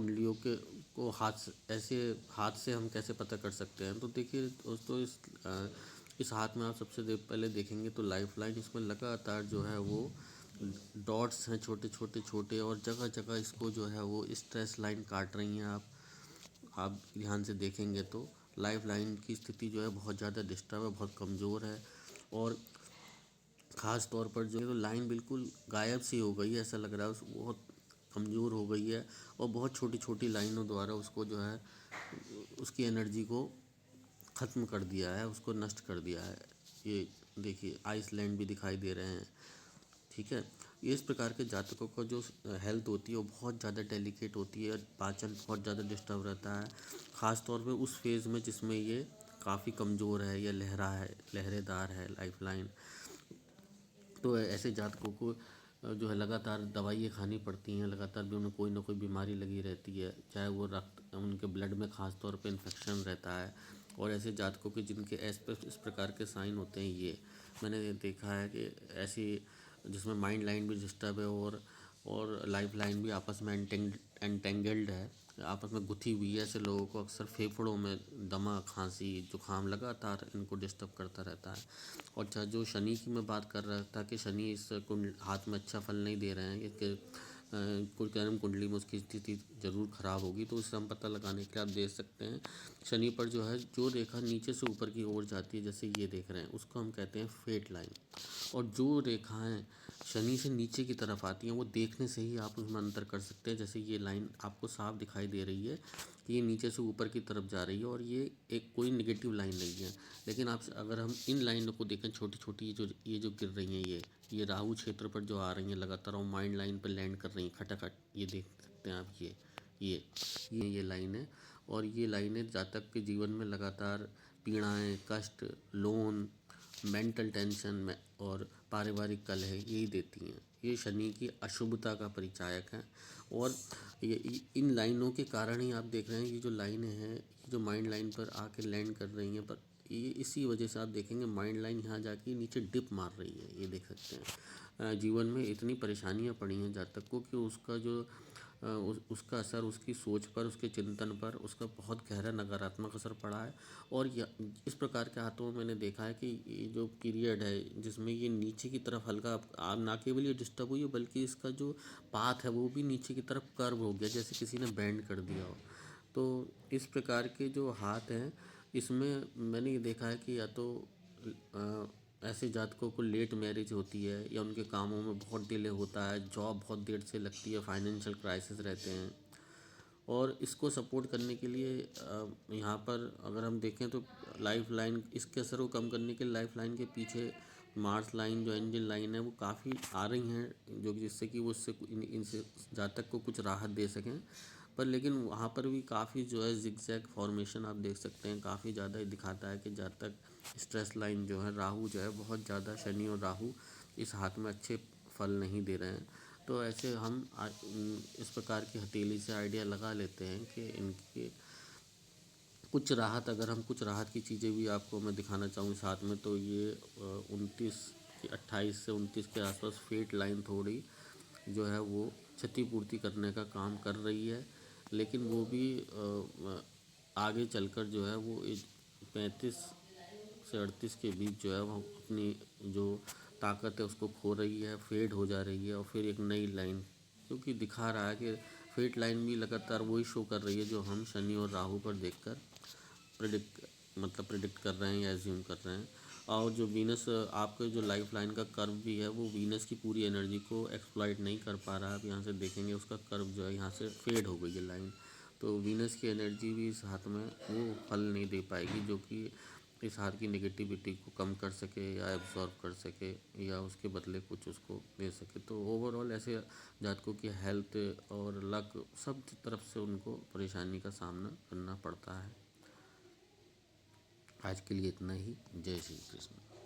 कुंडलियों के को ऐसे हाथ से हम कैसे पता कर सकते हैं। तो देखिए दोस्तों, इस हाथ में आप सबसे पहले देखेंगे तो लाइफ लाइन इसमें लगातार जो है वो डॉट्स हैं, छोटे छोटे छोटे, और जगह जगह इसको जो है वो स्ट्रेस लाइन काट रही हैं। आप ध्यान से देखेंगे तो लाइफ लाइन की स्थिति जो है बहुत ज़्यादा डिस्टर्ब है, बहुत कमज़ोर है। और ख़ास तौर पर जो है तो लाइन बिल्कुल गायब सी हो गई है, ऐसा लग रहा है बहुत कमज़ोर हो गई है। और बहुत छोटी छोटी लाइनों द्वारा उसको जो है उसकी एनर्जी को ख़त्म कर दिया है, उसको नष्ट कर दिया है। ये देखिए आइसलैंड भी दिखाई दे रहे हैं, ठीक है। इस प्रकार के जातकों का जो हेल्थ होती है वो बहुत ज़्यादा डेलिकेट होती है, पाचन बहुत ज़्यादा डिस्टर्ब रहता है, ख़ास तौर पे उस फेज़ में जिसमें ये काफ़ी कमज़ोर है या लहरेदार है लाइफ लाइन। तो ऐसे जातकों को जो है लगातार दवाइयाँ खानी पड़ती हैं, लगातार भी उन्हें कोई ना कोई बीमारी लगी रहती है, चाहे वो रक्त उनके ब्लड में ख़ास तौर पे इन्फेक्शन रहता है। और ऐसे जातकों के जिनके इस प्रकार के साइन होते हैं, ये मैंने देखा है कि ऐसी जिसमें माइंड लाइन भी डिस्टर्ब है और लाइफ लाइन भी आपस में एंटेंगल्ड है, आपस में गुथी हुई है। ऐसे लोगों को अक्सर फेफड़ों में दमा, खांसी, जुकाम लगातार इनको डिस्टर्ब करता रहता है। और जो शनि की मैं बात कर रहा था कि शनि इस हाथ में अच्छा फल नहीं दे रहे हैं, कि कोई कर्म कुंडली में उसकी स्थिति ज़रूर ख़राब होगी, तो इससे हम पता लगाने के लिए आप देख सकते हैं शनि पर जो है जो रेखा नीचे से ऊपर की ओर जाती है, जैसे ये देख रहे हैं, उसको हम कहते हैं फेट लाइन। और जो रेखाएं शनि से नीचे की तरफ आती हैं वो देखने से ही आप उसमें अंतर कर सकते हैं। जैसे ये लाइन आपको साफ दिखाई दे रही है कि ये नीचे से ऊपर की तरफ जा रही है और ये एक कोई नेगेटिव लाइन नहीं है। लेकिन आप अगर हम इन लाइनों को देखें, छोटी छोटी ये जो गिर रही हैं, ये राहु क्षेत्र पर जो आ रही हैं लगातार और माइंड लाइन पर लैंड कर रही हैं खटाखट, ये देख सकते हैं आप। ये लाइन है। और ये लाइनें जातक के जीवन में लगातार पीड़ाएं, कष्ट, लोन, मेंटल टेंशन में और पारिवारिक कलह यही देती हैं। ये शनि की अशुभता का परिचायक हैं। और ये इन लाइनों के कारण ही आप देख रहे हैं, ये जो लाइनें हैं, ये जो माइंड लाइन पर आके लैंड कर रही हैं, पर ये इसी वजह से आप देखेंगे माइंड लाइन यहाँ जाके नीचे डिप मार रही है, ये देख सकते हैं। जीवन में इतनी परेशानियाँ पड़ी हैं जातक को कि उसका जो उसका असर उसकी सोच पर, उसके चिंतन पर, उसका बहुत गहरा नकारात्मक असर पड़ा है। और इस प्रकार के हाथों में मैंने देखा है कि ये जो पीरियड है जिसमें ये नीचे की तरफ हल्का आप ना केवल ये डिस्टर्ब हुई है, बल्कि इसका जो पाथ है वो भी नीचे की तरफ कर्व हो गया, जैसे किसी ने बेंड कर दिया हो। तो इस प्रकार के जो हाथ हैं, इसमें मैंने ये देखा है कि या तो ऐसे जातकों को लेट मैरिज होती है, या उनके कामों में बहुत डिले होता है, जॉब बहुत देर से लगती है, फाइनेंशियल क्राइसिस रहते हैं। और इसको सपोर्ट करने के लिए यहाँ पर अगर हम देखें तो लाइफ लाइन, इसके असर को कम करने के लिए लाइफ लाइन के पीछे मार्स लाइन, जो एंजल लाइन है, वो काफ़ी आ रही हैं, जो कि जिससे कि वो इनसे जातक को कुछ राहत दे सकें। पर लेकिन वहाँ पर भी काफ़ी जो है जिगजैग फॉर्मेशन आप देख सकते हैं, काफ़ी ज़्यादा ये दिखाता है कि जातक स्ट्रेस लाइन जो है, राहु जो है बहुत ज़्यादा, शनि और राहु इस हाथ में अच्छे फल नहीं दे रहे हैं। तो ऐसे हम इस प्रकार की हथेली से आइडिया लगा लेते हैं कि इनके कुछ राहत, अगर हम कुछ राहत की चीज़ें भी आपको मैं दिखाना चाहूँ साथ में, तो ये 28 से 29 के आसपास फेट लाइन थोड़ी जो है वो क्षतिपूर्ति करने का काम कर रही है। लेकिन वो भी आगे चलकर जो है वो 35 से 38 के बीच जो है वो अपनी जो ताकत है उसको खो रही है, फेड हो जा रही है। और फिर एक नई लाइन, क्योंकि दिखा रहा है कि फेट लाइन भी लगातार वही शो कर रही है जो हम शनि और राहु पर देखकर प्रिडिक्ट कर रहे हैं या एज्यूम कर रहे हैं। और जो वीनस, आपके जो लाइफ लाइन का कर्व भी है, वो वीनस की पूरी एनर्जी को एक्सप्लॉइट नहीं कर पा रहा है। आप यहाँ से देखेंगे उसका कर्व जो है यहाँ से फेड हो गई है लाइन। तो वीनस की एनर्जी भी इस हाथ में वो फल नहीं दे पाएगी जो कि इस हाथ की नेगेटिविटी को कम कर सके या एब्जॉर्ब कर सके या उसके बदले कुछ उसको दे सके। तो ओवरऑल ऐसे जातकों की हेल्थ और लक सब तरफ से उनको परेशानी का सामना करना पड़ता है। आज के लिए इतना ही। जय श्री कृष्ण।